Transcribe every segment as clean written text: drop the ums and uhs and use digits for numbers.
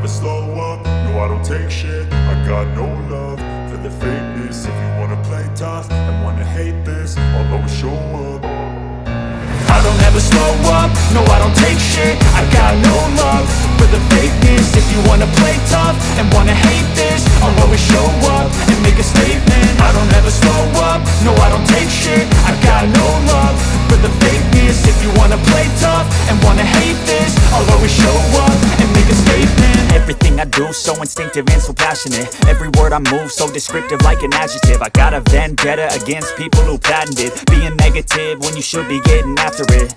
slow up, no I don't take shit. I got no love for the fakeness. If you wanna play tough and wanna hate this, I'll always show up. I don't ever slow up, no I don't take shit. I got no love for the fakeness. If you wanna play tough and wanna hate this, I'll always show up and make a statement. I don't ever slow up, no I don't take shit. I got no love for the fakeness. If you wanna play tough and wanna hate this, I'll always show up and make a statement. Everything I do so instinctive and so passionate. Every word I move so descriptive like an adjective. I got a vendetta against people who patented being negative when you should be getting after it.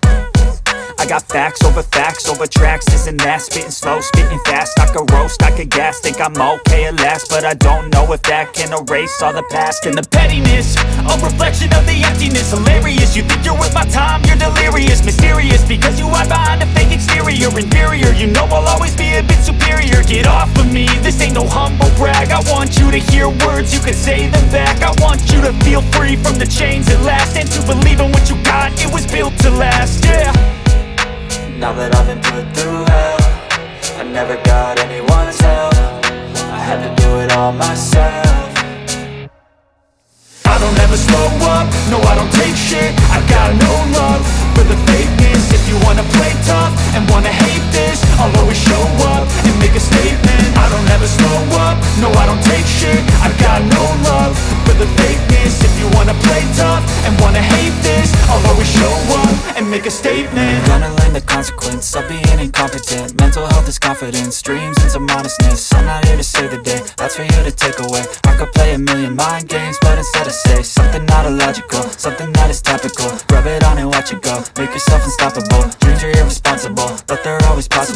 I got facts over tracks, this and that. Spitting slow, spitting fast, I could roast, I could gas. Think I'm okay at last, but I don't know if that can erase all the past. And the pettiness, a reflection of the emptiness. Hilarious, you think you're worth my time, you're delirious. Mysterious, because you hide behind a fake exterior. Inferior, you know I'll always be a bit superior. Get off of me, this ain't no humble brag. I want you to hear words, you can say them back. I want you to feel free from the chains at last, and to believe in what you got, it was built to last, yeah. Now that I've been put through hell, I never got anyone's help. I had to do it all myself. I don't ever slow up, no I don't take shit. I got no love for the fakeness. If you wanna play tough and wanna hate this, I'll always show up and make a statement. I don't ever slow up, no I don't take shit. I got no love for the fakeness. If you wanna play tough and wanna hate this, I'll always show up and make a statement. Gonna learn the consequence of being incompetent. Mental health is confidence, dreams and some honestness. I'm not here to save the day, that's for you to take away. I could play a million mind games, but instead I say something not illogical, something that is topical. Rub it on and watch it go, make yourself unstoppable. Dreams are irresponsible, but they're always possible.